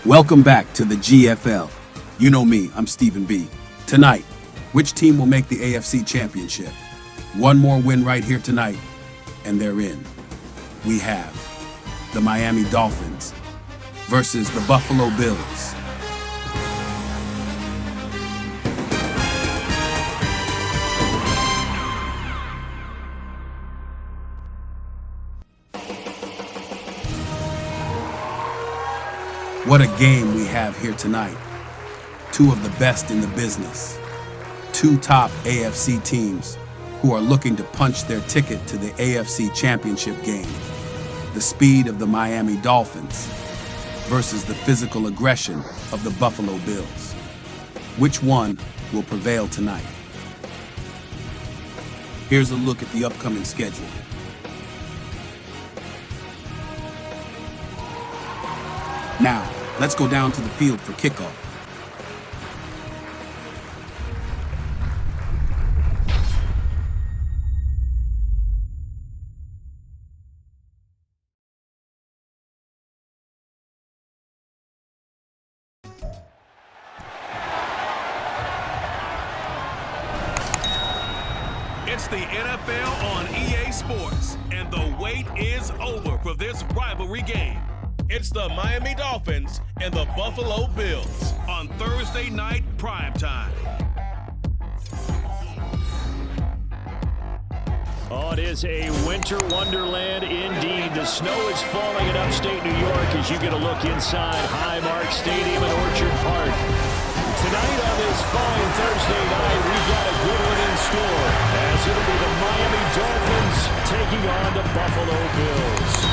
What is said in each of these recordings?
Welcome back to the GFL. You know me, I'm Stephen B. Tonight, which team will make the AFC Championship? One more win right here tonight, and they're in. We have the Miami Dolphins versus the Buffalo Bills. What a game we have here tonight. Two of the best in the business. Two top AFC teams who are looking to punch their ticket to the AFC Championship game. The speed of the Miami Dolphins versus the physical aggression of the Buffalo Bills. Which one will prevail tonight? Here's a look at the upcoming schedule. Now, let's go down to the field for kickoff. It's the NFL on EA Sports, and the wait is over for this rivalry game. It's the Miami Dolphins and the Buffalo Bills on Thursday night primetime. Oh, it is a winter wonderland indeed. The snow is falling in upstate New York as you get a look inside Highmark Stadium in Orchard Park. Tonight on this fine Thursday night, we've got a good one in store, as it'll be the Miami Dolphins taking on the Buffalo Bills.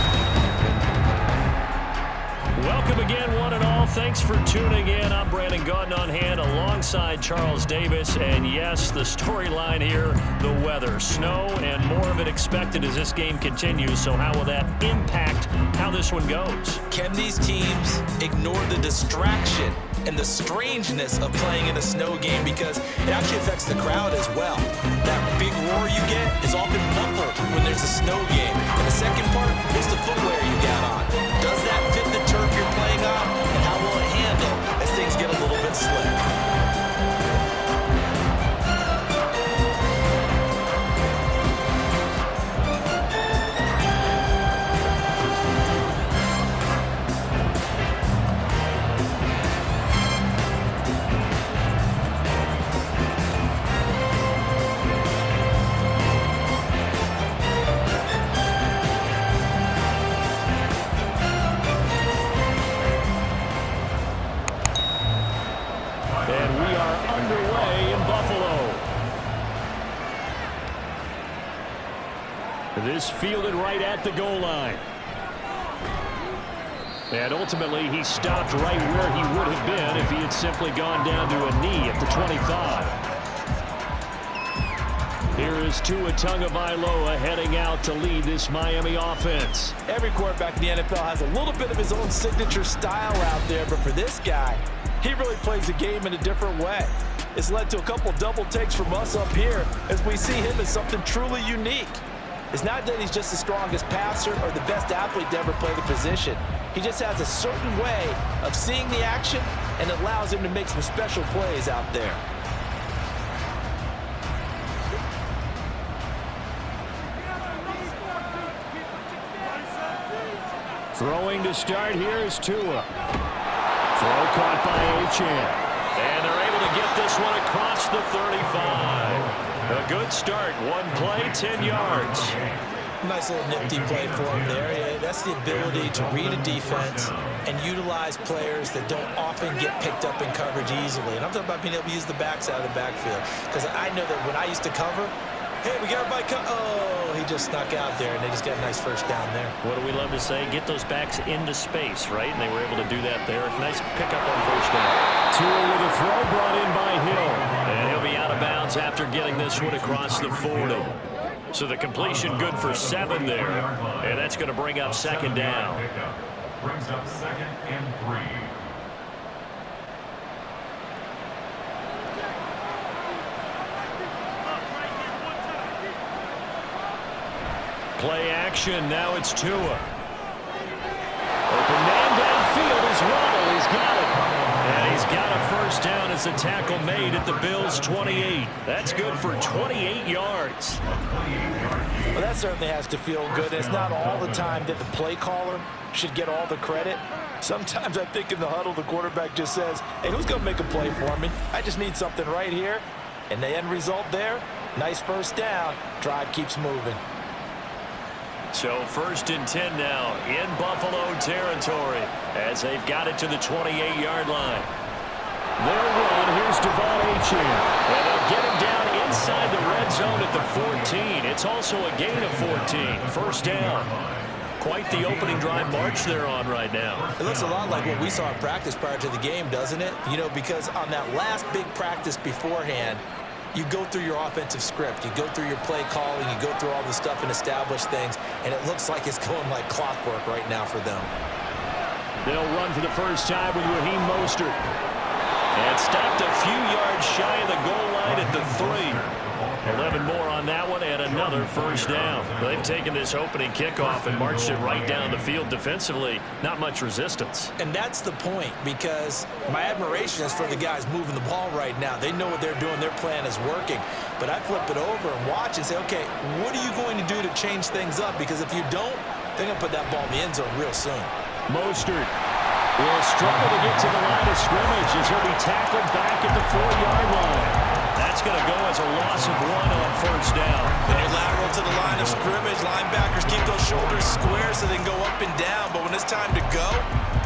Welcome again, one and all. Thanks for tuning in. I'm Brandon Gautin on hand alongside Charles Davis. And yes, the storyline here, the weather. Snow and more of it expected as this game continues. So how will that impact how this one goes? Can these teams ignore the distraction and the strangeness of playing in a snow game, because it actually affects the crowd as well? That big roar you get is often muffled when there's a snow game. And the second part is the footwear you got on. Does that fit the turf you're playing on, and how will it handle as things get a little bit slick? This fielded right at the goal line. And ultimately, he stopped right where he would have been if he had simply gone down to a knee at the 25. Here is Tua Tagovailoa heading out to lead this Miami offense. Every quarterback in the NFL has a little bit of his own signature style out there, but for this guy, he really plays the game in a different way. It's led to a couple double takes from us up here as we see him as something truly unique. It's not that he's just the strongest passer or the best athlete to ever play the position. He just has a certain way of seeing the action, and it allows him to make some special plays out there. Throwing to start here is Tua. Throw caught by Achane. And they're able to get this one across the 35. A good start. One play, 10 yards. Nice little nifty play for him there. Yeah, that's the ability to read a defense and utilize players that don't often get picked up in coverage easily. And I'm talking about being able to use the backs out of the backfield. Because I know that when I used to cover, hey, we got everybody oh, he just snuck out there, and they just got a nice first down there. What do we love to say? Get those backs into space, right? And they were able to do that there. Nice pickup on first down. Tua with a throw brought in by Hill. And he'll be out of bounds after getting this one across the 40. So the completion good for 7 there. And that's going to bring up second down. Brings up 2nd and 3. Play action. Now it's Tua. Open man downfield is Waddle. He's got tackle made at the Bills' 28. That's good for 28 yards. Well, that certainly has to feel good. It's not all the time that the play caller should get all the credit. Sometimes I think in the huddle, the quarterback just says, hey, who's going to make a play for me? I just need something right here. And the end result there, nice first down. Drive keeps moving. So 1st and 10 now in Buffalo territory as they've got it to the 28-yard line. They'll run. Here's Devon Achane. And they'll get him down inside the red zone at the 14. It's also a gain of 14. First down. Quite the opening drive march they're on right now. It looks a lot like what we saw in practice prior to the game, doesn't it? You know, because on that last big practice beforehand, you go through your offensive script. You go through your play calling. You go through all the stuff and establish things. And it looks like it's going like clockwork right now for them. They'll run for the first time with Raheem Mostert. And stopped a few yards shy of the goal line at the 3. 11 more on that one and another first down. They've taken this opening kickoff and marched it right down the field defensively. Not much resistance. And that's the point, because my admiration is for the guys moving the ball right now. They know what they're doing. Their plan is working. But I flip it over and watch and say, okay, what are you going to do to change things up? Because if you don't, they're going to put that ball in the end zone real soon. Mostert will struggle to get to the line of scrimmage as he'll be tackled back at the 4-yard line. That's going to go as a loss of 1 on first down. They lateral to the line of scrimmage. Linebackers keep those shoulders square so they can go up and down. But when it's time to go,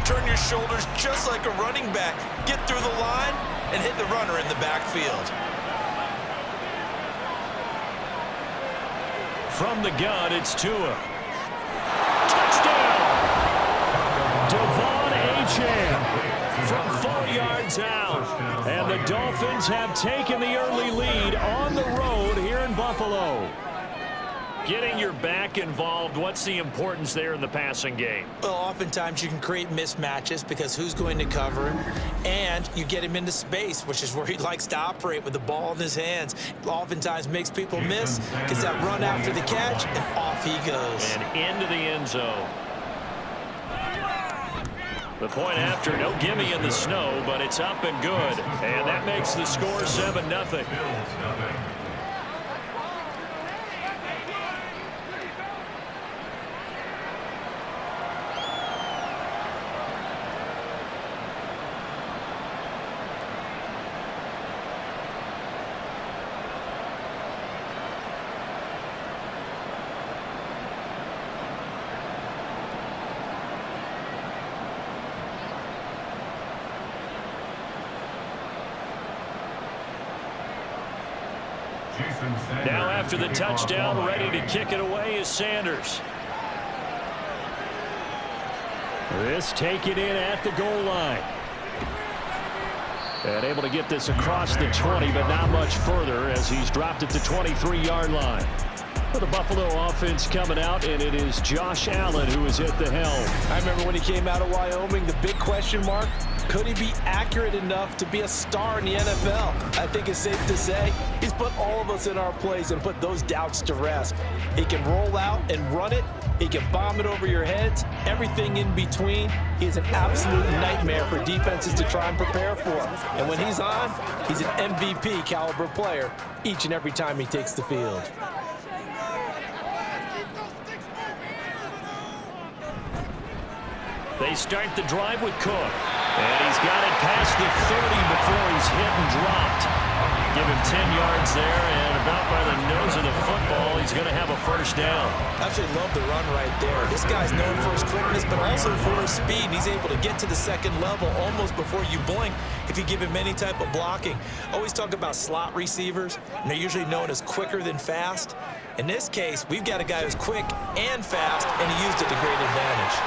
turn your shoulders just like a running back. Get through the line and hit the runner in the backfield. From the gun, it's Tua. Touchdown! Devon Achane from 4 yards out. And the Dolphins have taken the early lead on the road here in Buffalo. Getting your back involved, what's the importance there in the passing game? Well, oftentimes you can create mismatches because who's going to cover him, and you get him into space, which is where he likes to operate with the ball in his hands. Oftentimes makes people miss, gets that run after the catch, and off he goes. And into the end zone. The point after, no gimme in the snow, but it's up and good. And that makes the score 7-0. Now after the touchdown, ready to kick it away is Sanders. This taken in at the goal line. And able to get this across the 20, but not much further as he's dropped at the 23-yard line. For the Buffalo offense coming out, and it is Josh Allen who is at the helm. I remember when he came out of Wyoming, the big question mark, could he be accurate enough to be a star in the NFL? I think it's safe to say he's put all of us in our place and put those doubts to rest. He can roll out and run it. He can bomb it over your heads. Everything in between. He's an absolute nightmare for defenses to try and prepare for. And when he's on, he's an MVP caliber player each and every time he takes the field. They start the drive with Cook. And he's got it past the 30 before he's hit and dropped. Give him 10 yards there, and about by the nose of the football, he's going to have a first down. Absolutely love the run right there. This guy's known for his quickness, but also for his speed. He's able to get to the second level almost before you blink if you give him any type of blocking. Always talk about slot receivers, and they're usually known as quicker than fast. In this case, we've got a guy who's quick and fast, and he used it to great advantage.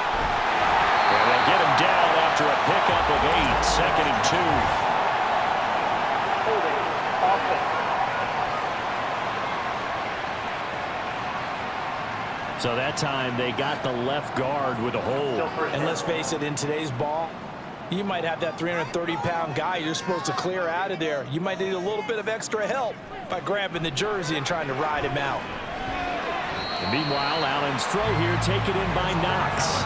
And they get him down after a pickup of 8, 2nd and 2. So that time they got the left guard with a hold. And let's face it, in today's ball, you might have that 330-pound guy you're supposed to clear out of there. You might need a little bit of extra help by grabbing the jersey and trying to ride him out. And meanwhile, Allen's throw here taken in by Knox.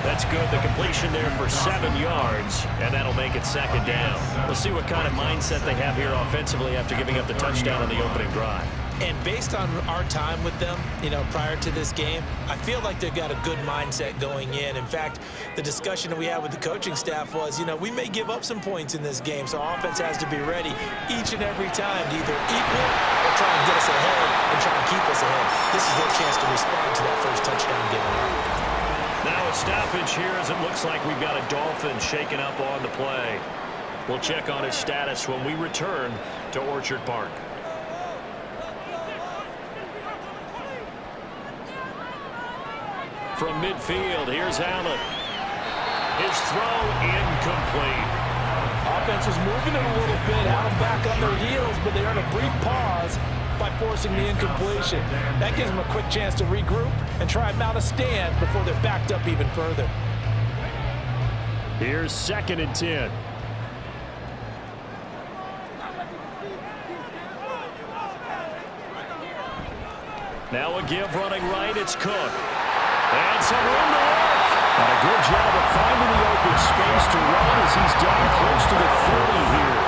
That's good. The completion there for 7 yards, and that'll make it second down. We'll see what kind of mindset they have here offensively after giving up the touchdown on the opening drive. And based on our time with them, prior to this game, I feel like they've got a good mindset going in. In fact, the discussion that we had with the coaching staff was, we may give up some points in this game, so our offense has to be ready each and every time to either equal or try and get us ahead and try and keep us ahead. This is their chance to respond to that first touchdown given up. Now a stoppage here as it looks like we've got a Dolphin shaken up on the play. We'll check on his status when we return to Orchard Park. From midfield, here's Allen. His throw incomplete. Offense was moving it a little bit, had them back on their heels, but they earned a brief pause by forcing the incompletion. That gives them a quick chance to regroup and try and mount a stand before they're backed up even further. Here's 2nd and 10. Now a give running right, it's Cook. And some room to work. And a good job of finding the open space to run as he's down close to the 30 here.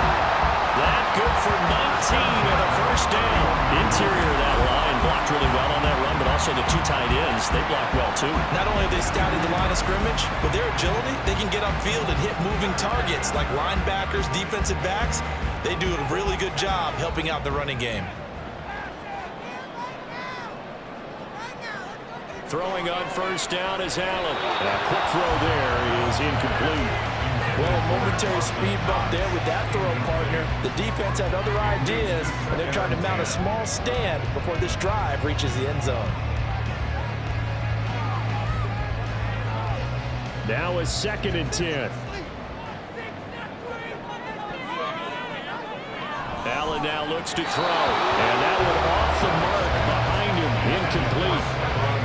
That good for 19 and a first down. Interior of that line blocked really well on that run, but also the 2 tight ends, they blocked well too. Not only have they scouted the line of scrimmage, with their agility, they can get upfield and hit moving targets like linebackers, defensive backs. They do a really good job helping out the running game. Throwing on first down is Allen. A quick throw there is incomplete. Well, a momentary speed bump there with that throw, partner. The defense had other ideas, and they're trying to mount a small stand before this drive reaches the end zone. Now a 2nd and 10. Allen now looks to throw, and that one off the mark behind him, incomplete.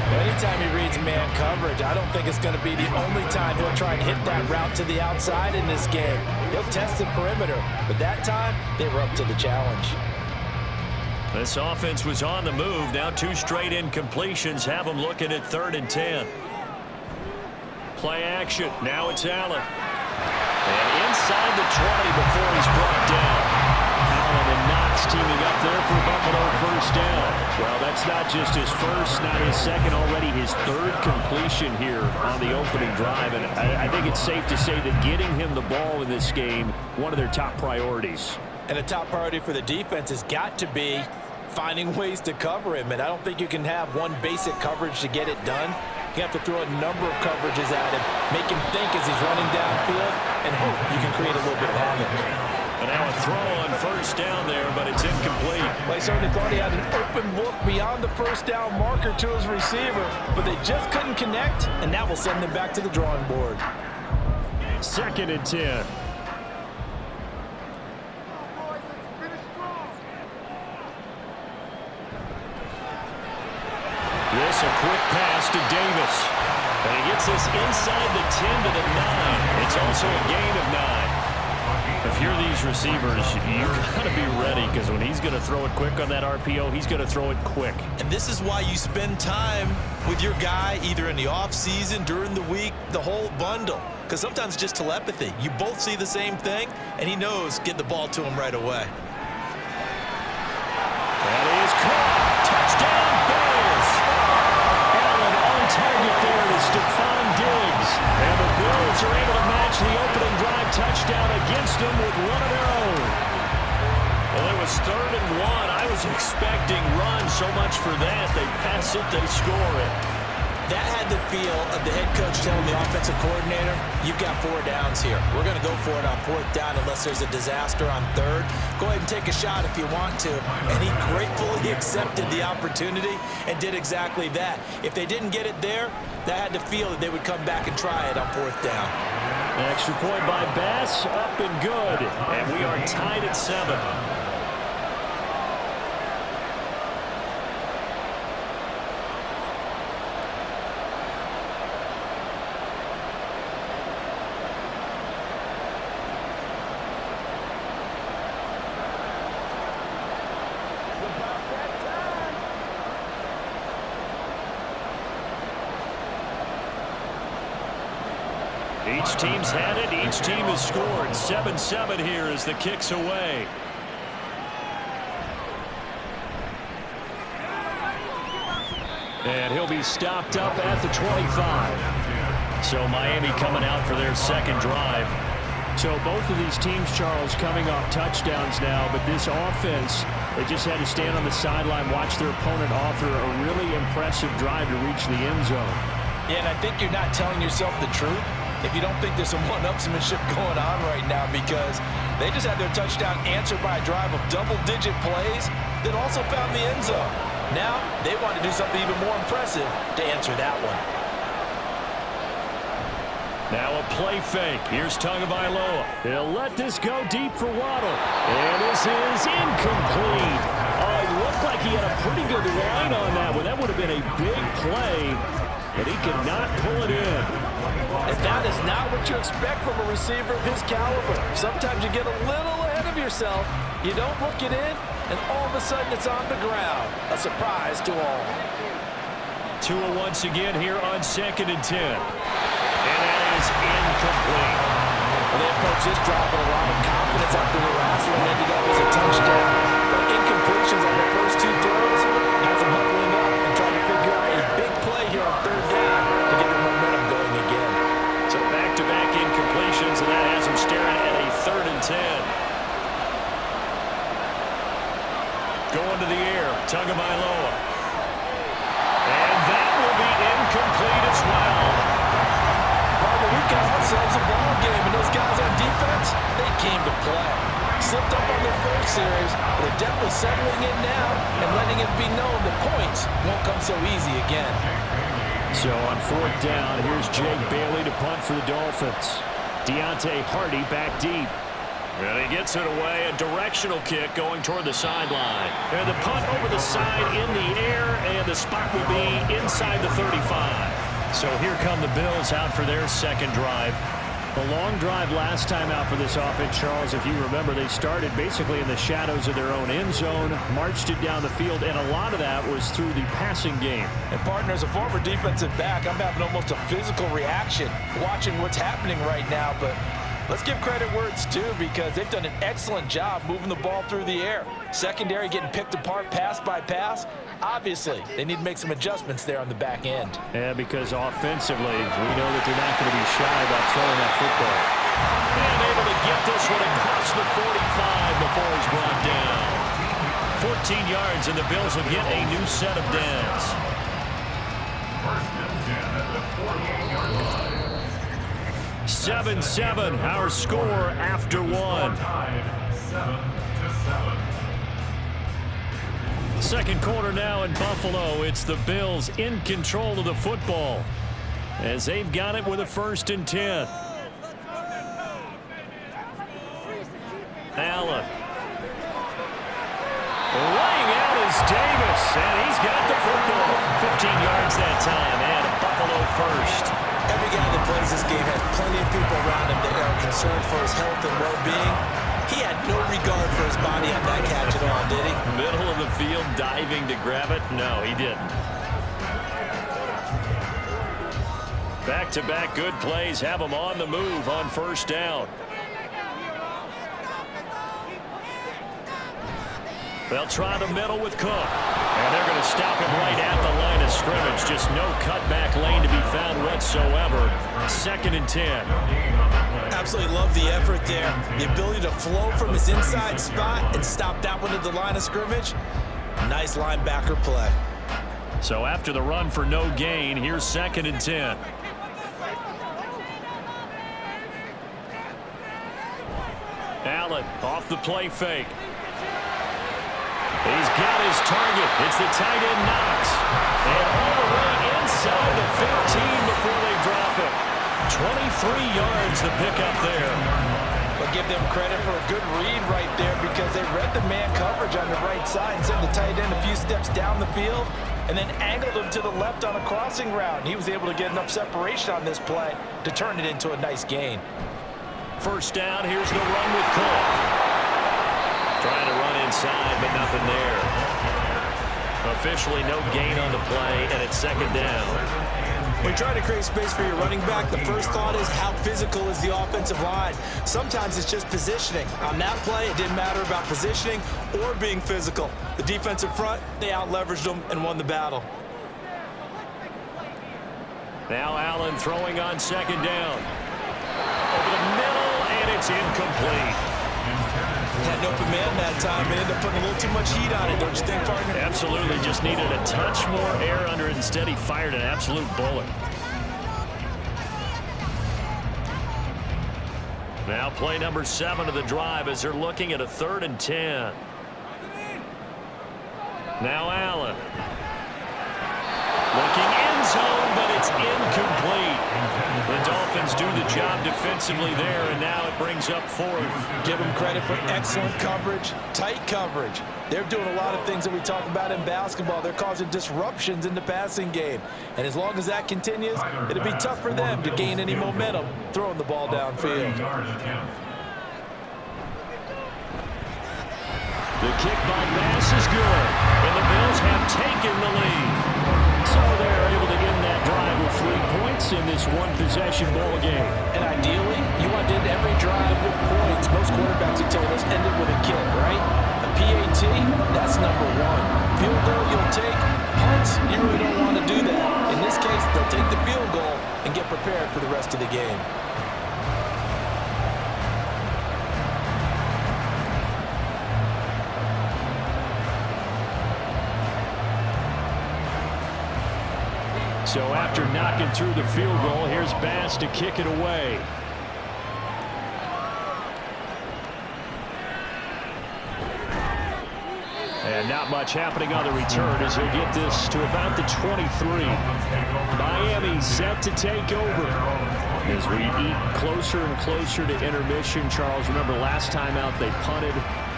Anytime he reads man coverage, I don't think it's going to be the only time he'll try and hit that route to the outside in this game. He'll test the perimeter, but that time, they were up to the challenge. This offense was on the move. Now 2 straight incompletions have them looking at 3rd and 10. Play action. Now it's Allen. And inside the 20 before he's brought down. Allen and Knox teaming up there for Buffalo first down. Well, that's not just his first, not his second, already his 3rd completion here on the opening drive. And I think it's safe to say that getting him the ball in this game, one of their top priorities. And a top priority for the defense has got to be finding ways to cover him. And I don't think you can have one basic coverage to get it done. You have to throw a number of coverages at him, make him think as he's running downfield, and hope you can create a little bit of havoc. And now a throw on first down there, but it's incomplete. Well, I certainly thought he had an open look beyond the first down marker to his receiver, but they just couldn't connect, and that will send them back to the drawing board. 2nd and 10. This a quick pass to Davis. And he gets this inside the 10 to the 9. It's also a gain of 9. If you're these receivers, you got to be ready because when he's going to throw it quick on that RPO, he's going to throw it quick. And this is why you spend time with your guy either in the offseason, during the week, the whole bundle. Because sometimes just telepathy. You both see the same thing, and he knows get the ball to him right away. That is caught. Touchdown, Bills. Allen on target there to Stephon Diggs. And the Bills are able to match the opening drive touchdown against them with one of their own. Well, it was 3rd and 1. I was expecting run so much for that. They pass it, they score it. That had the feel of the head coach telling the offensive coordinator, you've got 4 downs here. We're going to go for it on 4th down unless there's a disaster on 3rd. Go ahead and take a shot if you want to. And he gratefully accepted the opportunity and did exactly that. If they didn't get it there, that had the feel that they would come back and try it on 4th down. An extra point by Bass, up and good. And we are tied at 7. Each team's had it. Each team has scored. 7-7 here as the kick's away. And he'll be stopped up at the 25. So Miami coming out for their second drive. So both of these teams, Charles, coming off touchdowns now, but this offense, they just had to stand on the sideline, watch their opponent offer a really impressive drive to reach the end zone. Yeah, and I think you're not telling yourself the truth if you don't think there's some one-upsmanship going on right now, because they just had their touchdown answered by a drive of double-digit plays that also found the end zone. Now they want to do something even more impressive to answer that one. Now a play fake. Here's Tagovailoa. He'll let this go deep for Waddle. And this is incomplete. Oh, it looked like he had a pretty good line on that one. That would have been a big play, but he could not pull it in. And that is not what you expect from a receiver of his caliber. Sometimes you get a little ahead of yourself. You don't look it in, and all of a sudden it's on the ground. A surprise to all. Tua once again here on 2nd and 10. And that is incomplete. Well, they approached this drive with a lot of confidence after the last one ended up as a touchdown. But incompletions on the first two throws has them huddling up and trying to figure out a big play here on 3rd down to get the momentum going again. So back-to-back incompletions, and that has them staring at a 3rd and 10. Going to the air, Tagovailoa. And that will be incomplete as well. We've got ourselves a ball game, and those guys on defense, they came to play. Slipped up on their first series, but they're definitely settling in now and letting it be known that points won't come so easy again. So on 4th down, here's Jake Bailey to punt for the Dolphins. Deontay Hardy back deep. And he gets it away, a directional kick going toward the sideline. And the punt over the side in the air, and the spot will be inside the 35. So here come the Bills out for their second drive. The long drive last time out for this offense, Charles, if you remember, they started basically in the shadows of their own end zone, marched it down the field, and a lot of that was through the passing game. And partner, as a former defensive back, I'm having almost a physical reaction watching what's happening right now, but let's give credit where it's due, because they've done an excellent job moving the ball through the air. Secondary getting picked apart pass by pass. Obviously, they need to make some adjustments there on the back end. Yeah, because offensively, we know that they're not going to be shy about throwing that football. And able to get this one across the 45 before he's brought down. 14 yards, and the Bills will get a new set of downs. 7-7, our score after one. 7-7. Second quarter now in Buffalo. It's the Bills in control of the football as they've got it with a 1st and 10. Allen. Laying out is Davis, and he's got the football. 15 yards that time, and a Buffalo first. Every guy that plays this game has plenty of people around him that are concerned for his health and well-being. He had no regard for his body on that catch at all, did he? Middle of the field, diving to grab it? No, he didn't. Back-to-back good plays have him on the move on 1st down. They'll try the middle with Cook. And they're going to stop him right at the line of scrimmage. Just no cutback lane to be found whatsoever. 2nd and 10. Absolutely love the effort there. The ability to flow from his inside spot and stop that one at the line of scrimmage. Nice linebacker play. So after the run for no gain, here's 2nd and 10. Allen off the play fake. He's got his target. It's the tight end Knox. And all the way inside the 15 before they drop it. 23 yards to pick up there. But give them credit for a good read right there, because they read the man coverage on the right side and sent the tight end a few steps down the field and then angled him to the left on a crossing route. And he was able to get enough separation on this play to turn it into a nice gain. 1st down, here's the run with Cook. Trying to run inside, but nothing there. Officially no gain on the play, and it's 2nd down. When you're trying to create space for your running back, the first thought is how physical is the offensive line. Sometimes it's just positioning. On that play, it didn't matter about positioning or being physical. The defensive front, they out-leveraged them and won the battle. Now Allen throwing on second down. Over the middle, and it's incomplete. Had an open man that time. They ended up putting a little too much heat on it, don't you think, partner? Absolutely. Just needed a touch more air under it. Instead, he fired an absolute bullet. Now play number 7 of the drive as they're looking at a 3rd and 10. Now Allen. Looking end zone, but it's incomplete. The Dolphins do the job defensively there, and now it brings up 4th. Give them credit for excellent coverage, tight coverage. They're doing a lot of things that we talk about in basketball. They're causing disruptions in the passing game. And as long as that continues, it'll be tough for them to gain any momentum throwing the ball downfield. The kick by Bass is good, and the Bills have taken the lead. So they're able to end that drive with 3 points in this one-possession ball game. And ideally, you want to end every drive with points. Most quarterbacks have told us end it with a kick, right? A PAT, that's number 1. Field goal you'll take. Punts, you really don't want to do that. In this case, they'll take the field goal and get prepared for the rest of the game. So after knocking through the field goal, here's Bass to kick it away. And not much happening on the return as he'll get this to about the 23. Miami set to take over. As we eat closer and closer to intermission, Charles, remember last time out they punted.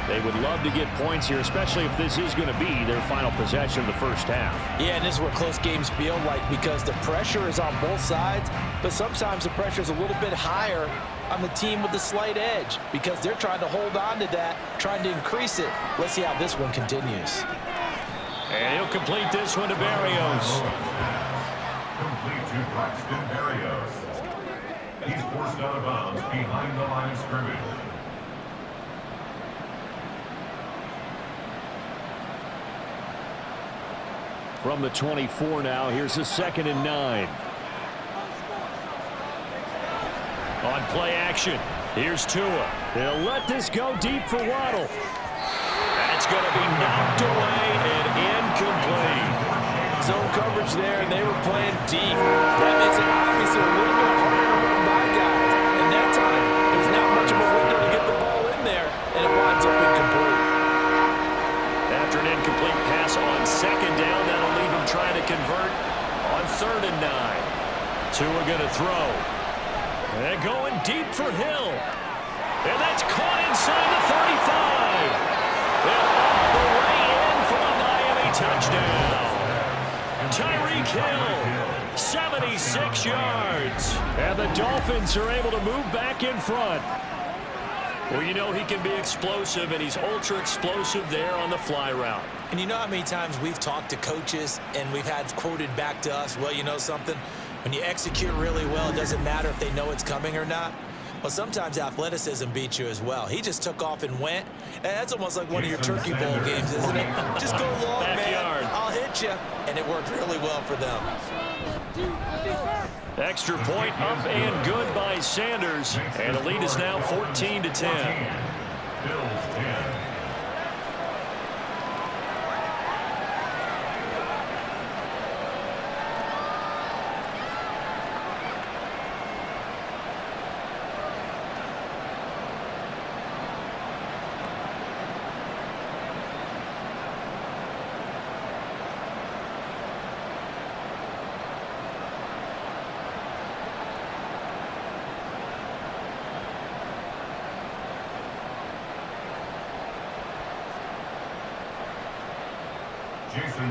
They would love to get points here, especially if this is going to be their final possession of the first half. Yeah, and this is what close games feel like because the pressure is on both sides, but sometimes the pressure is a little bit higher on the team with the slight edge because they're trying to hold on to that, trying to increase it. Let's see how this one continues. And he'll complete this one to Berrios. Complete to Braxton Berrios. He's forced out of bounds behind the line of scrimmage. From the 24 now, here's a 2nd and 9. On play action, here's Tua. They'll let this go deep for Waddle. That's going to be knocked away and incomplete. Zone coverage there, and they were playing deep. That makes it obviously a little bit harder to run by guys. And that time, there's not much of a window to get the ball in there, and it winds up incomplete. After an incomplete pass on 2nd down, that'll leave him trying to convert on 3rd and 9. Tua going to throw. And going deep for Hill. And that's caught inside the 35. And all the way in for a Miami touchdown. Tyreek Hill, 76 yards. And the Dolphins are able to move back in front. Well, you know he can be explosive, and he's ultra-explosive there on the fly route. And you know how many times we've talked to coaches and we've had quoted back to us, well, you know something? When you execute really well, it doesn't matter if they know it's coming or not. Well, sometimes athleticism beats you as well. He just took off and went. And that's almost like one of your Turkey Bowl games, isn't it? Just go long, Backyard. man. I'll hit you. And it worked really well for them. Extra point up and good by Sanders. And the lead is now 14-10. Bills 10.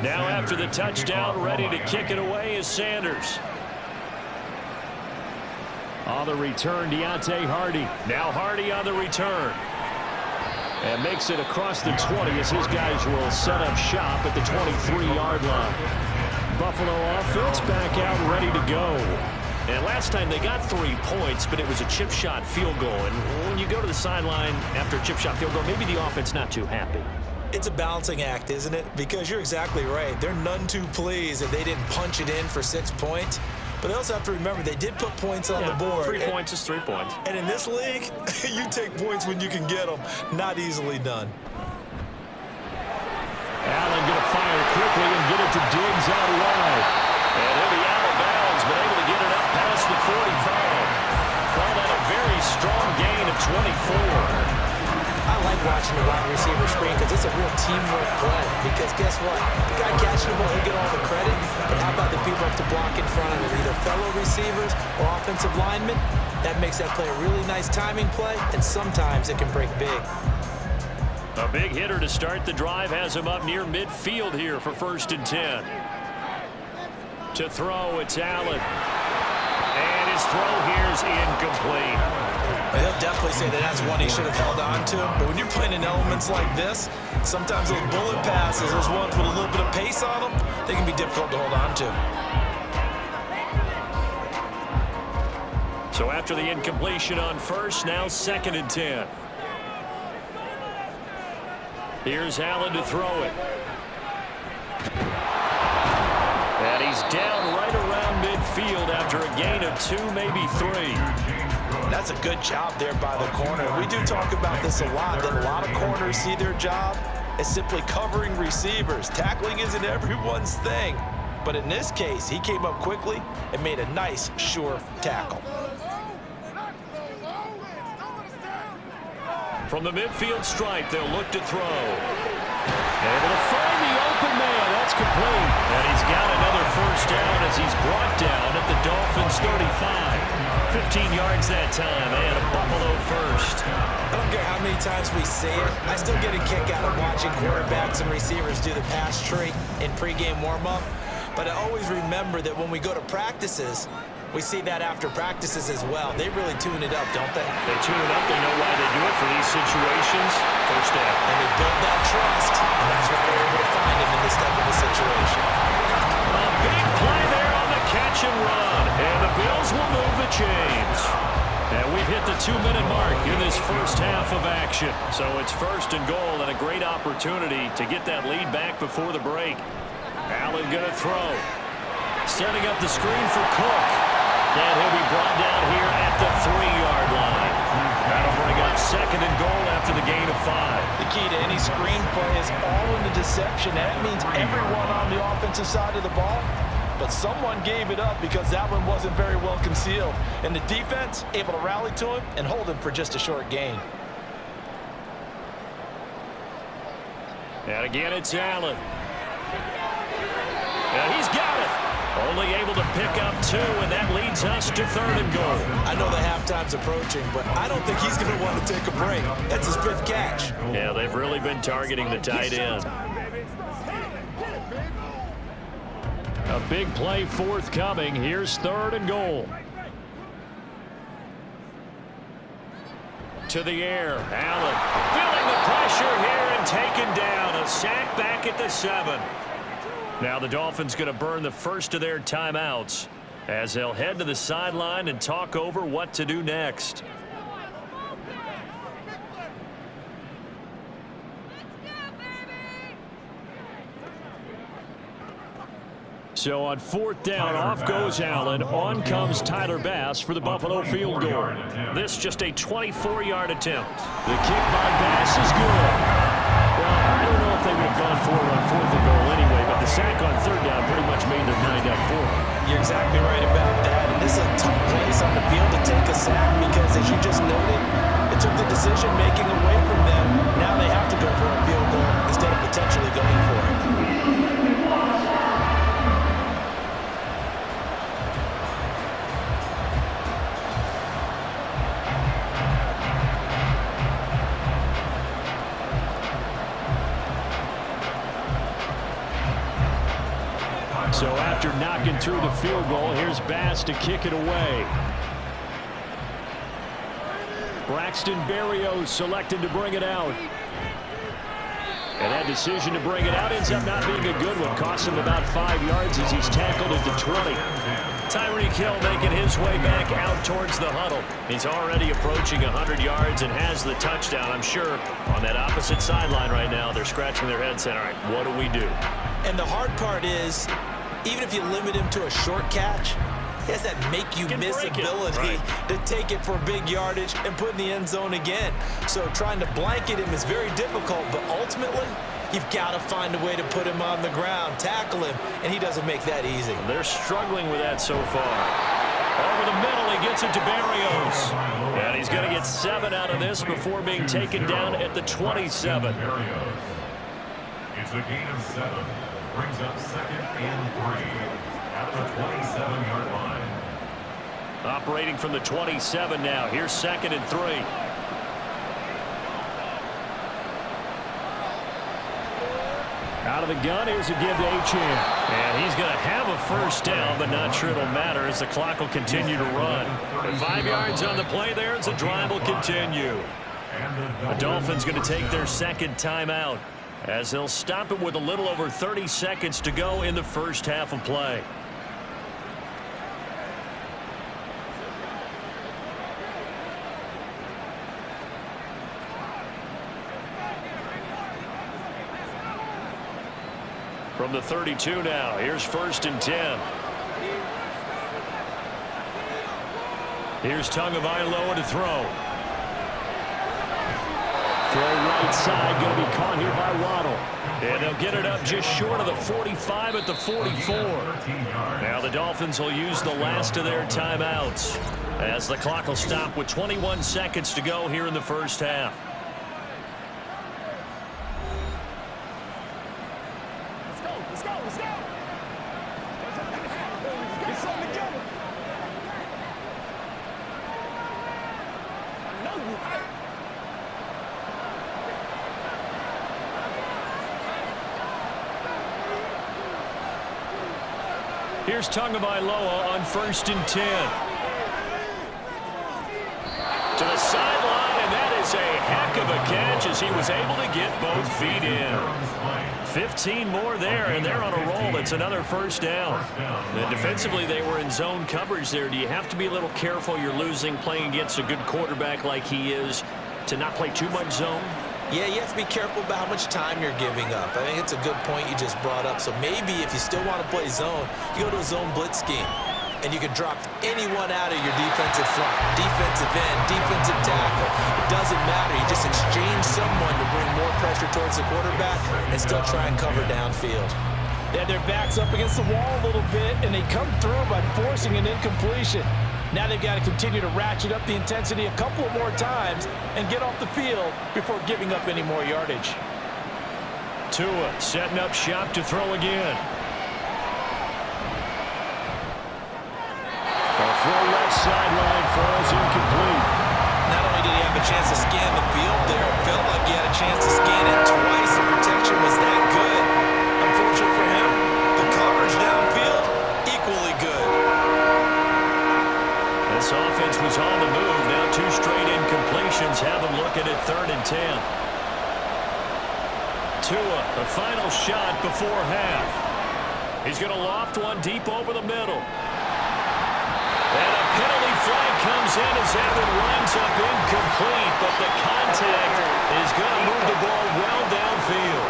Now after the touchdown, ready to kick it away is Sanders. On the return, Deontay Hardy. Now Hardy on the return. And makes it across the 20 as his guys will set up shop at the 23-yard line. Buffalo offense back out ready to go. And last time they got 3 points, but it was a chip shot field goal. And when you go to the sideline after a chip shot field goal, maybe the offense not too happy. It's a balancing act, isn't it? Because you're exactly right. They're none too pleased that they didn't punch it in for 6 points. But they also have to remember they did put points on the board. 3 points is 3 points. And in this league, you take points when you can get them. Not easily done. Allen going to fire quickly and get it to Diggs out wide. And he'll be out of bounds, but able to get it up past the 45. Call that a very strong gain of 24. I like watching the wide receiver screen because it's a real teamwork play. Because guess what? The guy catching the ball, he'll get all the credit. But how about the people up to block in front of him? Either fellow receivers or offensive linemen. That makes that play a really nice timing play, and sometimes it can break big. A big hitter to start the drive has him up near midfield here for 1st and 10. To throw, it's Allen. And his throw here is incomplete. He'll definitely say that that's one he should have held on to. But when you're playing in elements like this, sometimes those bullet passes, those ones with a little bit of pace on them, they can be difficult to hold on to. So after the incompletion on 1st, now 2nd and 10. Here's Allen to throw it. And he's down right around midfield after a gain of 2, maybe 3. That's a good job there by the corner. We do talk about this a lot, that a lot of corners see their job as simply covering receivers. Tackling isn't everyone's thing. But in this case, he came up quickly and made a nice, sure tackle. From the midfield stripe, they'll look to throw. Able to find the open man. That's complete. And he's got another 1st down as he's brought down at the Dolphins' 35. 15 yards that time, and a Buffalo 1st. I don't care how many times we say it. I still get a kick out of watching quarterbacks and receivers do the pass tree in pregame warm-up. But I always remember that when we go to practices, we see that after practices as well. They really tune it up, don't they? They tune it up. They know why they do it for these situations. 1st down. And they build that trust, and that's what they're able to find him in this type of a situation. A big play there on the catch and run. And the Bills will move the chains. And we've hit the 2-minute mark in this 1st half of action. So it's 1st and goal and a great opportunity to get that lead back before the break. Allen going to throw. Setting up the screen for Cook. And he'll be brought down here at the 3-yard line. That'll bring up 2nd and goal after the gain of 5. The key to any screen play is all in the deception. That means everyone on the offensive side of the ball. But someone gave it up because that one wasn't very well concealed. And the defense able to rally to him and hold him for just a short gain. And again, it's Allen. And he's got it. Only able to pick up 2, and that leads us to 3rd and goal. I know the halftime's approaching, but I don't think he's going to want to take a break. That's his 5th catch. Yeah, they've really been targeting the tight end. A big play forthcoming. Here's 3rd and goal. To the air. Allen feeling the pressure here and taken down. A sack back at the 7. Now the Dolphins going to burn the 1st of their timeouts as they'll head to the sideline and talk over what to do next. So on 4th down, off goes Allen. On comes Tyler Bass for the Buffalo field goal. This just a 24-yard attempt. The kick by Bass is good. Well, I don't know if they would have gone for it on 4th and goal anyway, but the sack on 3rd down pretty much made their mind up for it. You're exactly right about that. And this is a tough place on the field to take a sack because, as you just noted, it took the decision-making away from them. Now they have to go for a field goal instead of potentially going for it. So after knocking through the field goal, here's Bass to kick it away. Braxton Berrios selected to bring it out. And that decision to bring it out ends up not being a good one. Costs him about 5 yards as he's tackled at the 20. Tyreek Hill making his way back out towards the huddle. He's already approaching 100 yards and has the touchdown. I'm sure on that opposite sideline right now, they're scratching their heads saying, all right, what do we do? And the hard part is, even if you limit him to a short catch, he has that make-you-miss ability to take it for big yardage and put in the end zone again. So trying to blanket him is very difficult, but ultimately, you've got to find a way to put him on the ground, tackle him, and he doesn't make that easy. They're struggling with that so far. Over the middle, he gets it to Barrios. And he's going to get 7 out of this before being taken down at the 27. It's a gain of 7. Brings up 2nd and 3 at the 27-yard line. Operating from the 27 now. Here's 2nd and 3. Out of the gun, here's a give to Achane. And he's going to have a first down, but not sure it'll matter as the clock will continue to run. 5 yards on the play there as the drive will continue. The Dolphins going to take their 2nd timeout as they'll stop it with a little over 30 seconds to go in the first half of play. From the 32 now, here's 1st and 10. Here's Tagovailoa to throw. Throw right side, going to be caught here by Waddle. And they'll get it up just short of the 45 at the 44. Now the Dolphins will use the last of their timeouts as the clock will stop with 21 seconds to go here in the first half. Here's Tagovailoa on 1st and 10. To the sideline, and that is a heck of a catch as he was able to get both feet in. 15 more there, and they're on a roll. It's another first down. And defensively, they were in zone coverage there. Do you have to be a little careful? You're losing playing against a good quarterback like he is to not play too much zone? Yeah, you have to be careful about how much time you're giving up. I think it's a good point you just brought up. So maybe if you still want to play zone, you go to a zone blitz scheme. And you can drop anyone out of your defensive front, defensive end, defensive tackle. It doesn't matter. You just exchange someone to bring more pressure towards the quarterback and still try and cover downfield. They had their backs up against the wall a little bit, and they come through by forcing an incompletion. Now they've got to continue to ratchet up the intensity a couple of more times and get off the field before giving up any more yardage. Tua setting up shop to throw again. A full left sideline falls incomplete. Not only did he have a chance to scan the field there, it felt like he had a chance to scan it twice. The protection was that good. Unfortunate for him, the coverage downfield, equally good. This offense was on the move. Now 2 straight incompletions have them looking at 3rd and 10. Tua, the final shot before half. He's going to loft one deep over the middle. And a penalty flag comes in as that one winds up incomplete, but the contact is going to move the ball well downfield.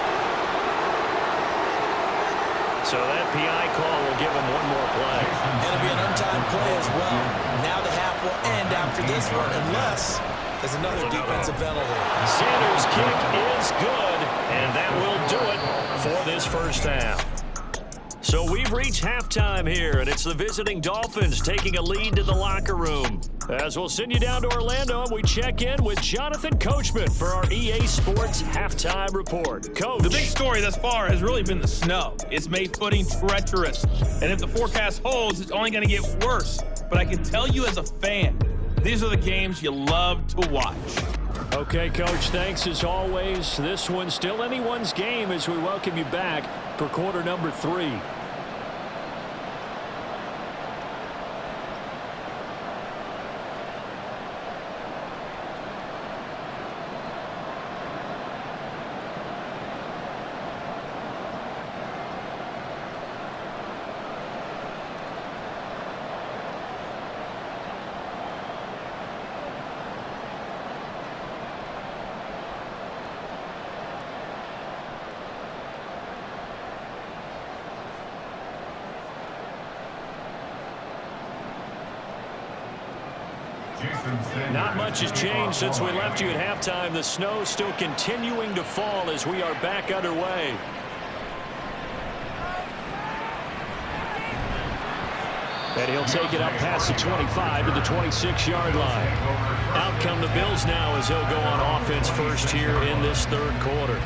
So that PI call will give him one more play. It'll be an untimed play as well. Now the half will end after this one, unless there's another defensive penalty. Sanders' kick is good, and that will do it for this first half. So we've reached halftime here, and it's the visiting Dolphins taking a lead to the locker room. As we'll send you down to Orlando, and we check in with Jonathan Coachman for our EA Sports Halftime Report. Coach. The big story thus far has really been the snow. It's made footing treacherous, and if the forecast holds, it's only going to get worse. But I can tell you as a fan, these are the games you love to watch. Okay, Coach, thanks as always. This one's still anyone's game as we welcome you back for quarter number 3. Not much has changed since we left you at halftime. The snow still continuing to fall as we are back underway. And he'll take it up past the 25 to the 26-yard line. Out come the Bills now as they'll go on offense first here in this third quarter.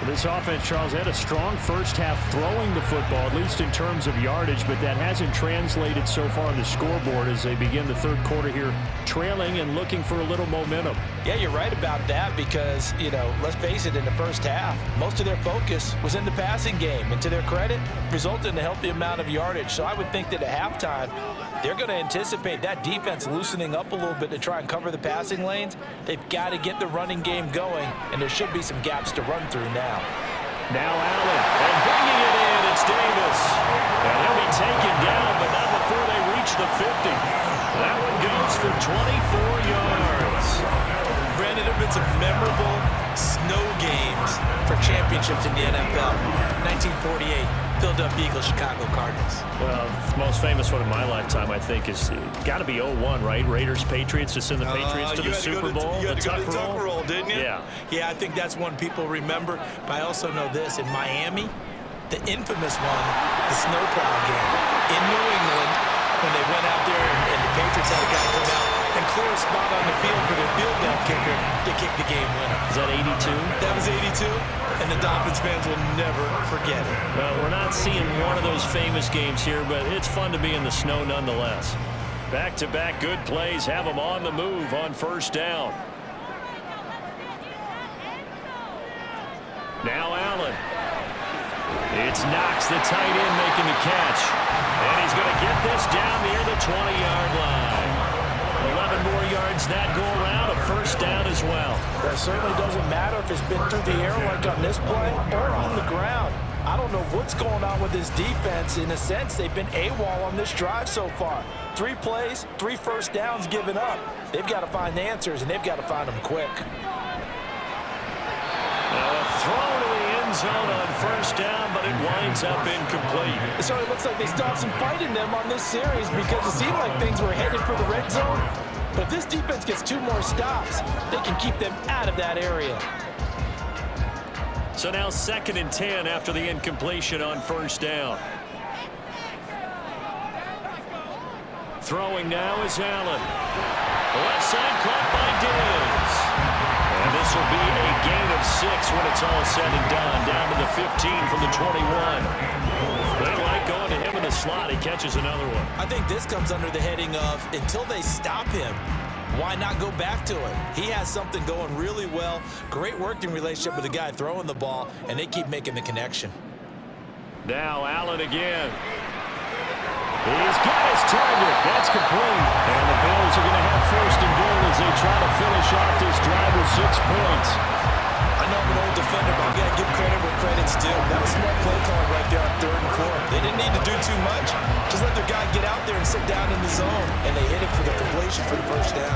This offense, Charles, had a strong first half throwing the football, at least in terms of yardage, but that hasn't translated so far on the scoreboard as they begin the third quarter here trailing and looking for a little momentum. Yeah, you're right about that because, let's face it, in the first half, most of their focus was in the passing game. And to their credit, resulted in a healthy amount of yardage. So I would think that at halftime, they're going to anticipate that defense loosening up a little bit to try and cover the passing lanes. They've got to get the running game going, and there should be some gaps to run through now. Now Allen, and bringing it in, it's Davis. And he'll be taken down, but not before they reach the 50. That one goes for 24 yards. Brandon, there have been some memorable snow games for championships in the NFL. 1948, Philadelphia Eagles, Chicago Cardinals. Well, the most famous one in my lifetime, I think, is got to be 01, right? Raiders, Patriots, to send the Patriots to the Super Bowl. You had to go to the Tuck Roll, didn't you? Yeah. Yeah, I think that's one people remember. But I also know this. In Miami, the infamous one, the snowplow game. In New England, when they went out there and the Patriots had a guy come out and clear a spot on the field for their field goal kicker to kick the game winner. Is that 82? That was 82, and the Dolphins fans will never forget it. Well, we're not seeing one of those famous games here, but it's fun to be in the snow nonetheless. Back-to-back good plays have them on the move on first down. Now Allen. It's Knox, the tight end, making the catch. And he's going to get this down near the 20-yard line. 11 more yards that go around, a first down as well. That certainly doesn't matter if it's been through the air like on this play or on the ground. I don't know what's going on with this defense. In a sense, they've been AWOL on this drive so far. 3 plays, 3 first downs given up. They've got to find the answers, and they've got to find them quick. Now a throw to the end zone on first down, but it winds up incomplete. It certainly looks like they stopped some fight in them on this series because it seemed like things were headed for the red zone. But if this defense gets 2 more stops, they can keep them out of that area. So now 2nd and 10 after the incompletion on first down. Throwing now is Allen. Left side caught by Diggs. And this will be a gain of 6 when it's all said and done. Down to the 15 from the 21. They like going to him in the slot. He catches another one. I think this comes under the heading of until they stop him, why not go back to it? He has something going really well. Great working relationship with the guy throwing the ball, and they keep making the connection. Now Allen again. He's got his target. That's complete. And the Bills are going to have 1st and goal as they try to finish off this drive with 6 points. I know I'm an old defender, but I've got to give credit where credit's due. That was smart play calling right there on 3rd and 4. They didn't need to do too much. Just let their guy get out there and sit down in the zone, and they hit it for the completion for the first down.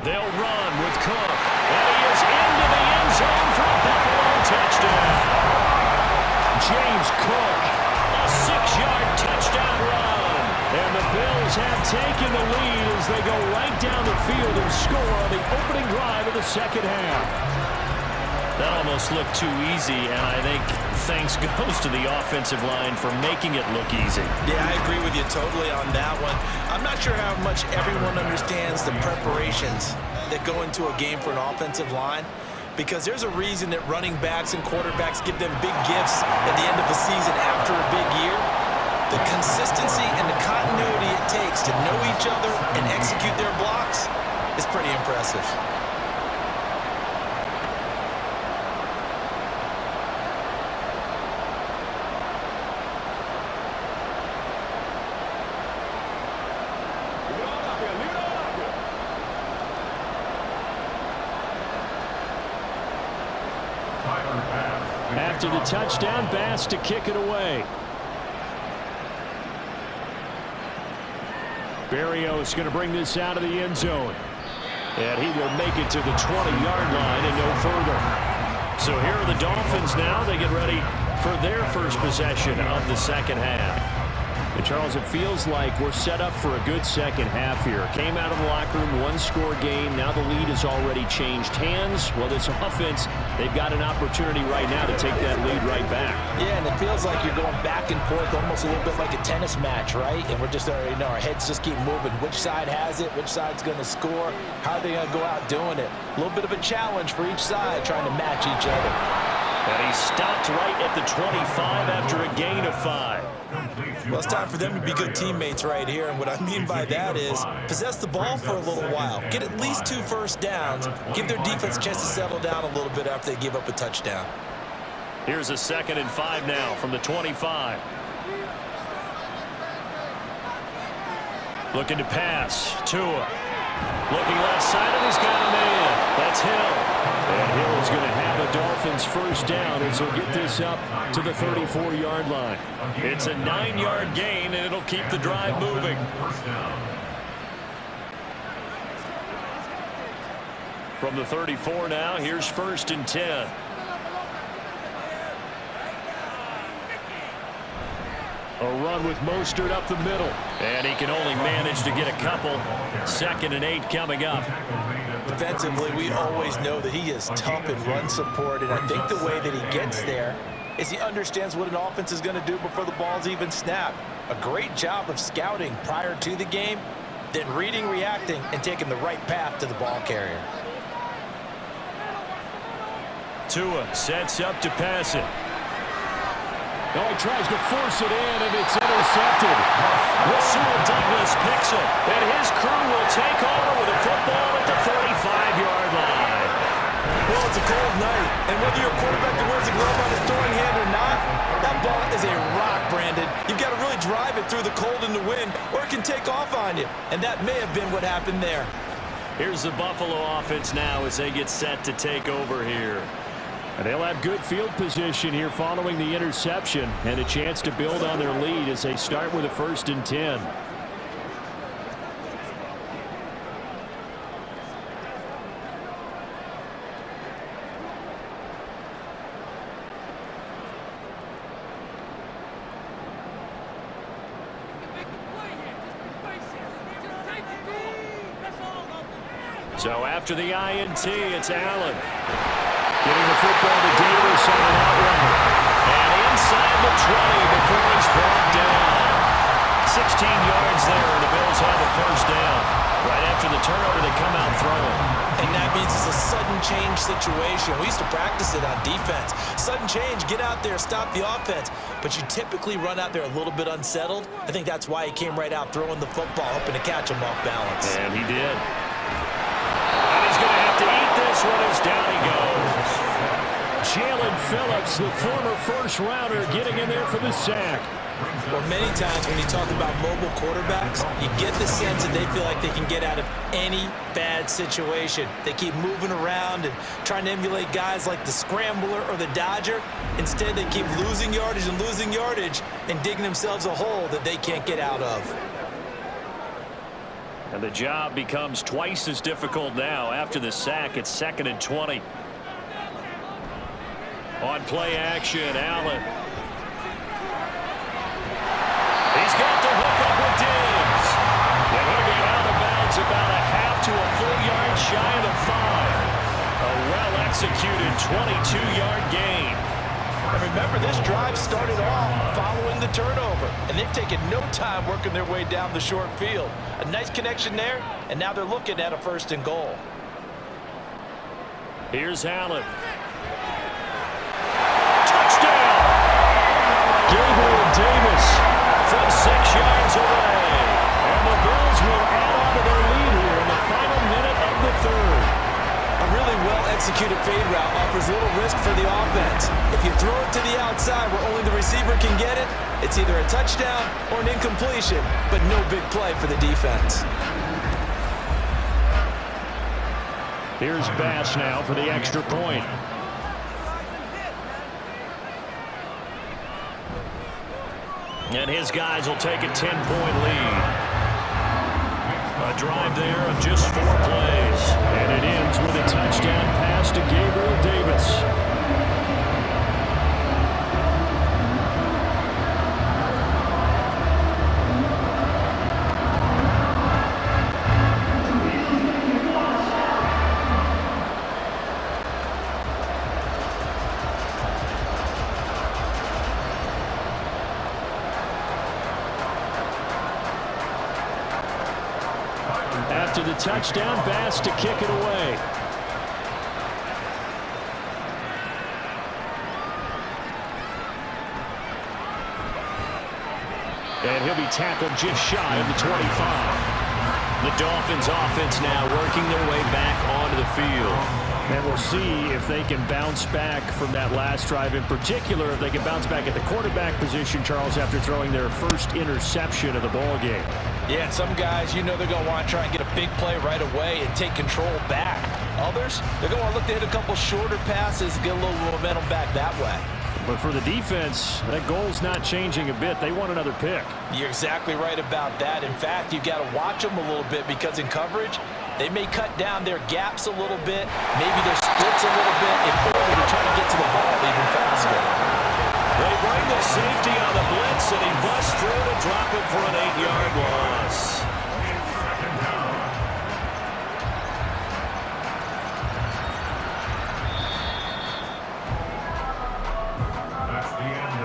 They'll run with Cook. And he is into the end zone for a Buffalo touchdown. James Cook, a 6-yard touchdown run. And the Bills have taken the lead as they go right down the field and score on the opening drive of the second half. That almost looked too easy, and I think thanks goes to the offensive line for making it look easy. Yeah, I agree with you totally on that one. I'm not sure how much everyone understands the preparations that go into a game for an offensive line, because there's a reason that running backs and quarterbacks give them big gifts at the end of the season after a big year. The consistency and the continuity it takes to know each other and execute their blocks is pretty impressive. After the touchdown, Bass to kick it away. Berrios going to bring this out of the end zone. And he will make it to the 20-yard line and no further. So here are the Dolphins now. They get ready for their first possession of the second half. And Charles, it feels like we're set up for a good second half here. Came out of the locker room, one-score game. Now the lead has already changed hands. Well, this offense, they've got an opportunity right now to take that lead right back. Yeah, and it feels like you're going back and forth almost a little bit like a tennis match, right? And we're just already know our heads just keep moving. Which side has it? Which side's going to score? How are they going to go out doing it? A little bit of a challenge for each side trying to match each other. And he stopped right at the 25 after a gain of 5. Well, it's time for them to be good teammates right here, and what I mean by that is possess the ball for a little while, get at least 2 first downs, give their defense a chance to settle down a little bit after they give up a touchdown. Here's a 2nd and 5 now from the 25. Looking to pass. Tua. Looking left side, and he's got a man. That's Hill. And Hill is going to have a Dolphins first down as he'll get this up to the 34-yard line. It's a 9-yard gain, and it'll keep the drive moving. From the 34 now, here's 1st and 10. A run with Mostert up the middle. And he can only manage to get a couple. 2nd and 8 coming up. Defensively, we always know that he is tough in run support, and I think the way that he gets there is he understands what an offense is going to do before the ball's even snapped. A great job of scouting prior to the game, then reading, reacting, and taking the right path to the ball carrier. Tua sets up to pass it. Oh, he tries to force it in, and it's intercepted. Rasul Douglas picks it, and his crew will take over with a football at the 35-yard line. Well, it's a cold night, and whether you're a quarterback that wears a glove on his throwing hand or not, that ball is a rock, Brandon. You've got to really drive it through the cold and the wind, or it can take off on you, and that may have been what happened there. Here's the Buffalo offense now as they get set to take over here. And they'll have good field position here following the interception and a chance to build on their lead as they start with a 1st and 10. So after the INT, it's Allen. Getting the football to Davis on an outrun. And inside the 20 before he's brought down. 16 yards there, and the Bills have a first down. Right after the turnover, they come out throwing. And that means it's a sudden change situation. We used to practice it on defense. Sudden change, get out there, stop the offense. But you typically run out there a little bit unsettled. I think that's why he came right out throwing the football, hoping to catch him off balance. And he did. And he's going to have to eat this one as down he goes. Jalen Phillips, the former first-rounder, getting in there for the sack. Well, many times when you talk about mobile quarterbacks, you get the sense that they feel like they can get out of any bad situation. They keep moving around and trying to emulate guys like the Scrambler or the Dodger. Instead, they keep losing yardage and digging themselves a hole that they can't get out of. And the job becomes twice as difficult now. After the sack, it's 2nd and 20. On play action, Allen. He's got the hook up with Diggs. And he'll be out of bounds about a half to a full yard shy of the 5. A well-executed 22-yard gain. And remember, this drive started off following the turnover, and they've taken no time working their way down the short field. A nice connection there, and now they're looking at a 1st and goal. Here's Allen. Touchdown! Gabriel Davis from 6 yards away. And the Bills will add on to their lead here in the final minute of the 3rd. A really well-executed fade route offers little risk for the offense. If you throw it to the outside where only the receiver can get it, it's either a touchdown or an incompletion, but no big play for the defense. Here's Bass now for the extra point. And his guys will take a 10-point lead. A drive there of just 4 plays. And it ends with a touchdown pass to Gabriel Davis. after the touchdown pass to kick it away. And he'll be tackled just shy of the 25. The Dolphins offense now working their way back onto the field. And we'll see if they can bounce back from that last drive. In particular, if they can bounce back at the quarterback position, Charles, after throwing their first interception of the ball game. Yeah, some guys, you know they're going to want to try and get a big play right away and take control back. Others, they're going to want to look to hit a couple shorter passes, get a little momentum back that way. But for the defense, that goal's not changing a bit. They want another pick. You're exactly right about that. In fact, you've got to watch them a little bit because in coverage, they may cut down their gaps a little bit, maybe their splits a little bit in order to try to get to the ball even faster. They bring the safety on the blitz, and he busts through to drop it for an 8-yard loss.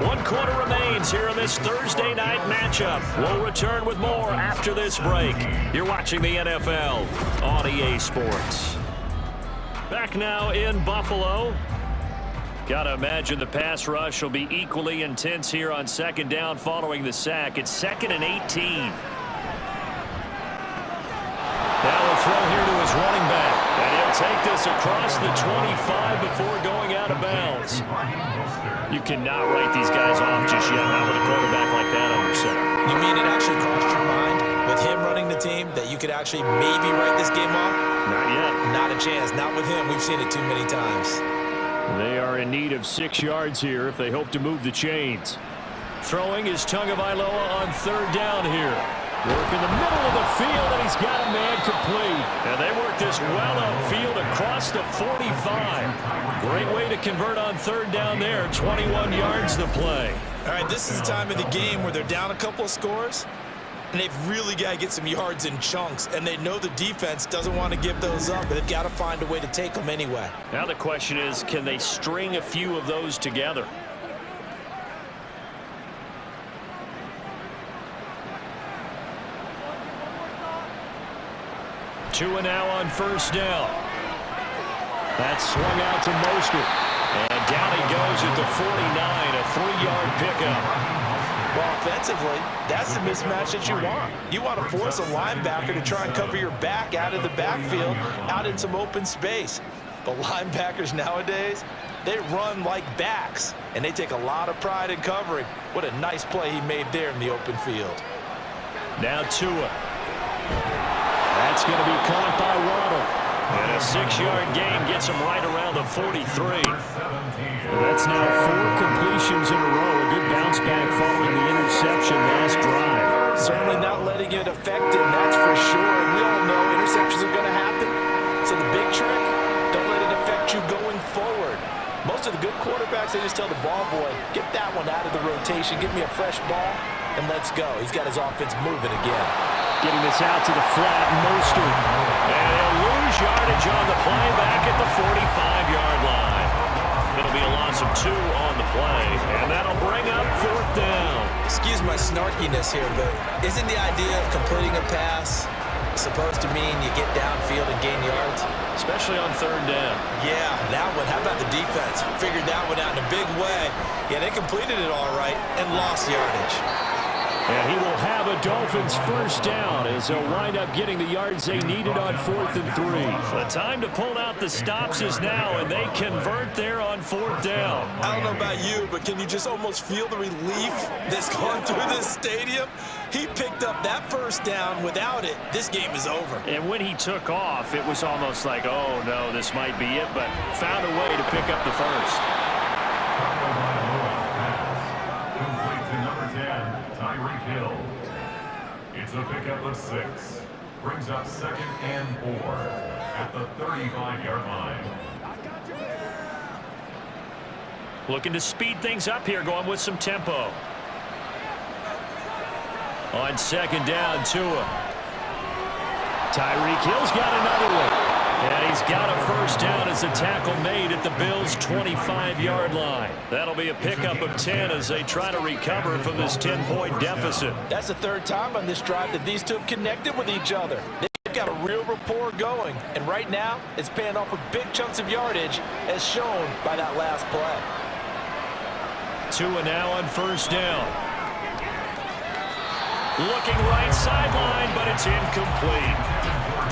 One quarter remains here in this Thursday night matchup. We'll return with more after this break. You're watching the NFL on EA Sports. Back now in Buffalo. Gotta imagine the pass rush will be equally intense here on second down following the sack. It's 2nd and 18. Now a throw here to his running back. And he'll take this across the 25 before going out of bounds. You cannot write these guys off just yet, not with a quarterback like that under center. You mean it actually crossed your mind with him running the team that you could actually maybe write this game off? Not yet. Not a chance. Not with him. We've seen it too many times. They are in need of 6 yards here if they hope to move the chains. Throwing is Tagovailoa on 3rd down here. Work in the middle of the field, and he's got a man complete. And they work this well upfield across the 45. Great way to convert on 3rd down there. 21 yards to play. All right, this is the time of the game where they're down a couple of scores, and they've really got to get some yards in chunks, and they know the defense doesn't want to give those up, but they've got to find a way to take them anyway. Now the question is, can they string a few of those together? Tua now on 1st down. That's swung out to Mostert. And down he goes at the 49, a 3-yard pickup. Well, offensively, that's the mismatch that you want. You want to force a linebacker to try and cover your back out of the backfield, out in some open space. But linebackers nowadays, they run like backs, and they take a lot of pride in covering. What a nice play he made there in the open field. Now Tua. That's going to be caught by Waddle. And a 6-yard gain gets him right around the 43. That's now 4 completions in a row. A good bounce back following the interception last drive. Certainly not letting it affect him, that's for sure. And we all know interceptions are going to happen. So the big trick, don't let it affect you going forward. Most of the good quarterbacks, they just tell the ball boy, get that one out of the rotation, give me a fresh ball, and let's go. He's got his offense moving again. Getting this out to the flat, Mostert. And he'll lose yardage on the play back at the 45-yard line. It'll be a loss of 2 on the play, and that'll bring up 4th down. Excuse my snarkiness here, but isn't the idea of completing a pass supposed to mean you get downfield and gain yards? Especially on 3rd down. Yeah, that one. How about the defense? Figured that one out in a big way. Yeah, they completed it all right and lost yardage. And he will have a Dolphins 1st down as they'll wind up getting the yards they needed on 4th and 3. The time to pull out the stops is now, and they convert there on 4th down. I don't know about you, but can you just almost feel the relief that's gone through this stadium? He picked up that 1st down. Without it, this game is over. And when he took off, it was almost like, oh, no, this might be it, but found a way to pick up the 1st. It's a pickup of 6. Brings up 2nd and 4 at the 35-yard line. Looking to speed things up here, going with some tempo. On 2nd down, Tua. Tyreek Hill's got another one. And he's got a 1st down as a tackle made at the Bills' 25-yard line. That'll be a pickup of 10 as they try to recover from this 10-point deficit. That's the 3rd time on this drive that these two have connected with each other. They've got a real rapport going, and right now it's paying off with big chunks of yardage as shown by that last play. Tua now on first down. Looking right sideline, but it's incomplete.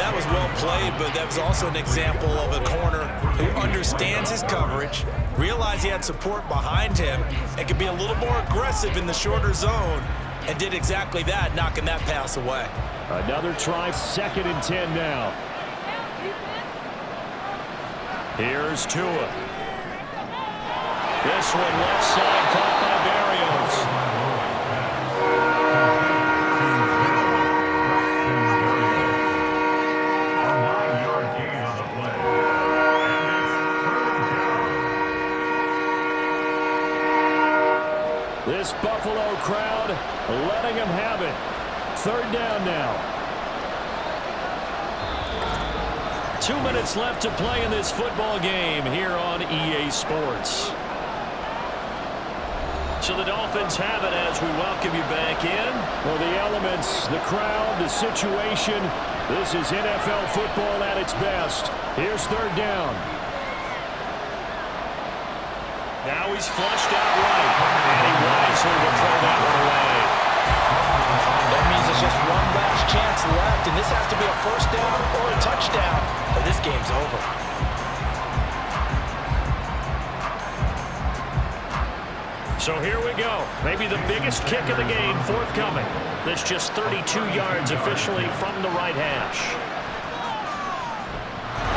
That was well played, but that was also an example of a corner who understands his coverage, realized he had support behind him, and could be a little more aggressive in the shorter zone, and did exactly that, knocking that pass away. Another try, 2nd and 10 now. Here's Tua. This one left side, caught by Berrios. This Buffalo crowd letting them have it. 3rd down now. 2 minutes left to play in this football game here on EA Sports. So the Dolphins have it as we welcome you back in. Well, the elements, the crowd, the situation. This is NFL football at its best. Here's 3rd down. Now he's flushed out right. And he wisely will throw that one away. That means there's just one last chance left, and this has to be a 1st down or a touchdown, or this game's over. So here we go. Maybe the biggest kick of the game forthcoming. That's just 32 yards officially from the right hash.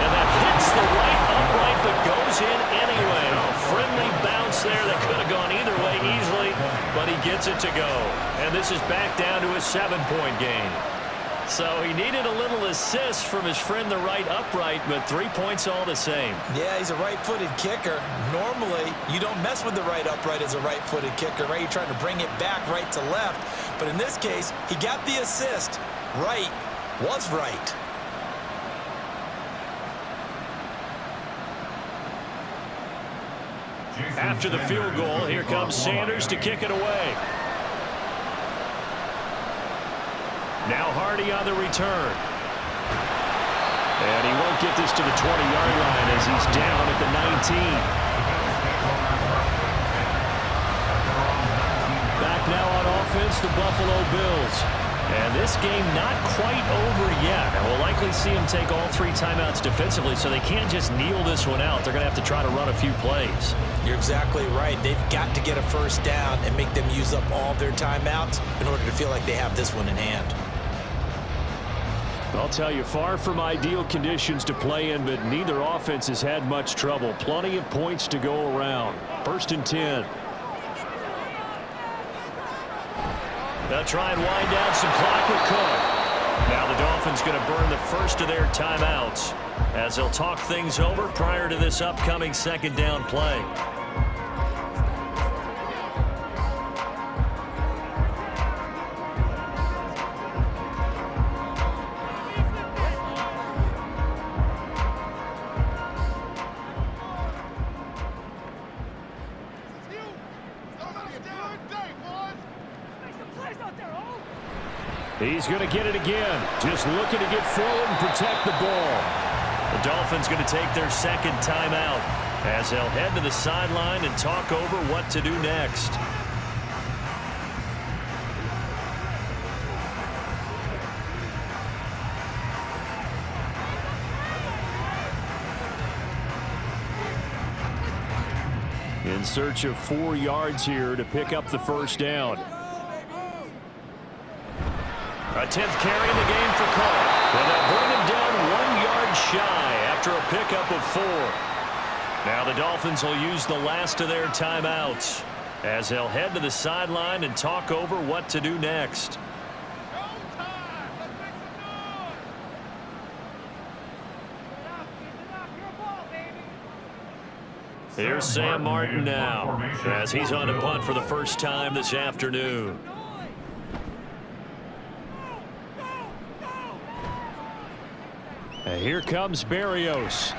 And that hits the right upright but goes in anyway. A friendly bounce there that could have gone either way easily, but he gets it to go. And this is back down to a 7-point game. So he needed a little assist from his friend the right upright, but 3 points all the same. Yeah, he's a right-footed kicker. Normally, you don't mess with the right upright as a right-footed kicker, right? You're trying to bring it back right to left. But in this case, he got the assist. Right was right. After the field goal, here comes Sanders to kick it away. Now Hardy on the return. And he won't get this to the 20-yard line as he's down at the 19. Back now on offense, the Buffalo Bills. And this game not quite over yet. And we'll likely see them take all 3 timeouts defensively, so they can't just kneel this one out. They're going to have to try to run a few plays. You're exactly right. They've got to get a 1st down and make them use up all their timeouts in order to feel like they have this one in hand. I'll tell you, far from ideal conditions to play in, but neither offense has had much trouble. Plenty of points to go around. 1st and 10. They'll try and wind down some clock with Cook. Now the Dolphins going to burn the first of their timeouts as they'll talk things over prior to this upcoming 2nd down play. He's going to get it again. Just looking to get forward and protect the ball. The Dolphins going to take their 2nd timeout as they'll head to the sideline and talk over what to do next. In search of 4 yards here to pick up the 1st down. A 10th carry in the game for Cook. And they'll bring him down 1 yard shy after a pickup of 4. Now the Dolphins will use the last of their timeouts as they'll head to the sideline and talk over what to do next. Here's Sam Martin now as he's on to punt for the first time this afternoon. And here comes Berrios.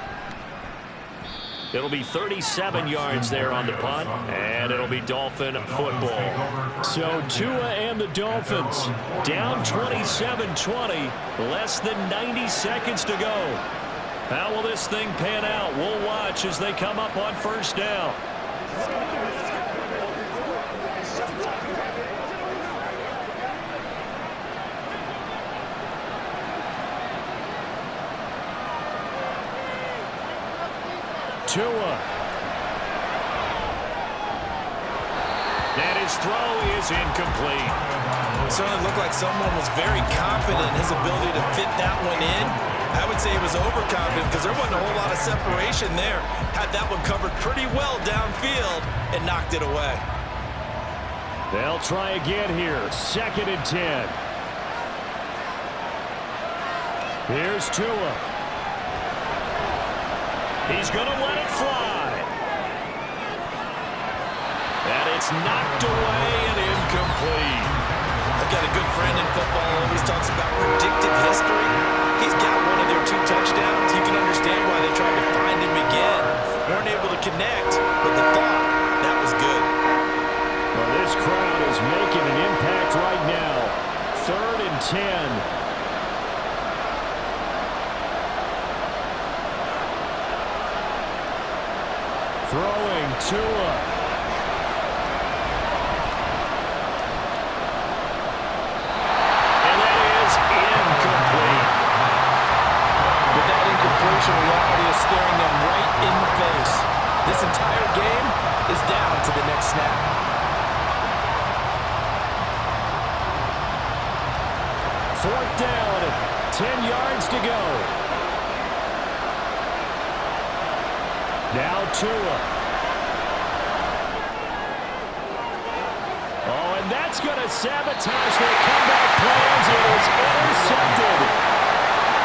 It'll be 37 yards there on the punt, and it'll be Dolphin football. So Tua and the Dolphins down 27-20, less than 90 seconds to go. How will this thing pan out? We'll watch as they come up on first down. Tua. And his throw is incomplete. It certainly looked like someone was very confident in his ability to fit that one in. I would say he was overconfident because there wasn't a whole lot of separation there. Had that one covered pretty well downfield and knocked it away. They'll try again here. 2nd and 10. Here's Tua. He's going to let it fly. And it's knocked away and incomplete. I've got a good friend in football who always talks about predictive history. He's got one of their 2 touchdowns. You can understand why they tried to find him again. Weren't able to connect, but the thought, that was good. Well, this crowd is making an impact right now. 3rd and 10. Throwing Tua. And that is incomplete. With that incompletion, reality is staring them right in the face. This entire game is down to the next snap. Fourth down, 10 yards to go. Now Tua. Oh, and that's going to sabotage their comeback plans. It is intercepted.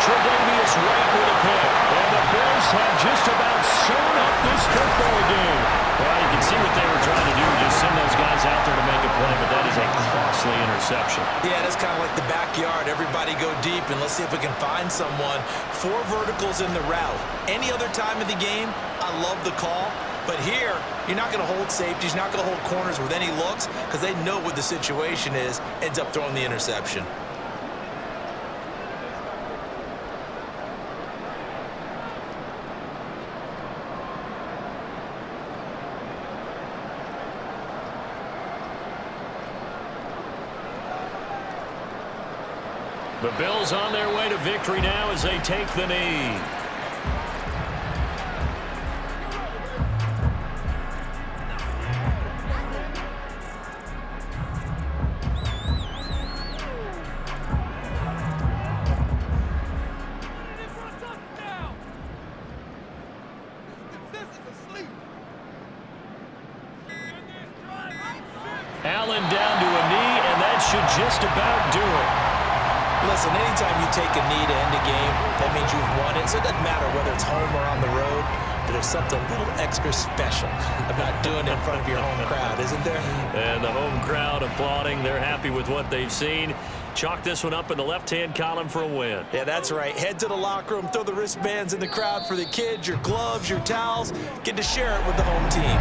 Tre'Davious White with a pick. And the Bills have just about sewn up this football game. Well, you can see what they were trying to do. Just send those guys out there to make a play, but that is a costly interception. Yeah, that's kind of like the backyard. Everybody go deep, and let's see if we can find someone. 4 verticals in the route. Any other time of the game, I love the call. But here, you're not going to hold safeties, you're not going to hold corners with any looks because they know what the situation is, ends up throwing the interception. The Bills on their way to victory now as they take the knee. Allen down to a knee, and that should just about do it. Listen, anytime you take a knee to end a game, that means you've won it. So it doesn't matter whether it's home or on the road, but there's something a little extra special about doing it in front of your home crowd, isn't there? And the home crowd applauding. They're happy with what they've seen. Chalk this one up in the left-hand column for a win. Yeah, that's right. Head to the locker room, throw the wristbands in the crowd for the kids, your gloves, your towels. Get to share it with the home team.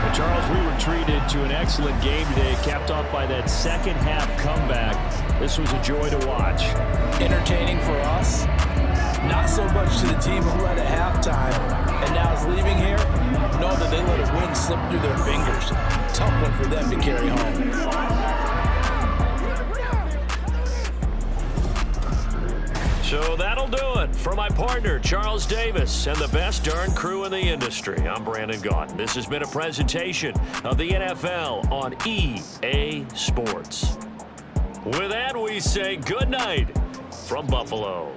Well, Charles, we were treated to an excellent game today, capped off by that second-half comeback. This was a joy to watch. Entertaining for us, not so much to the team who led at halftime and now is leaving here. Know that they let a win slip through their fingers. Tough one for them to carry home. So that'll do it for my partner, Charles Davis, and the best darn crew in the industry. I'm Brandon Gaudin. This has been a presentation of the NFL on EA Sports. With that, we say good night from Buffalo.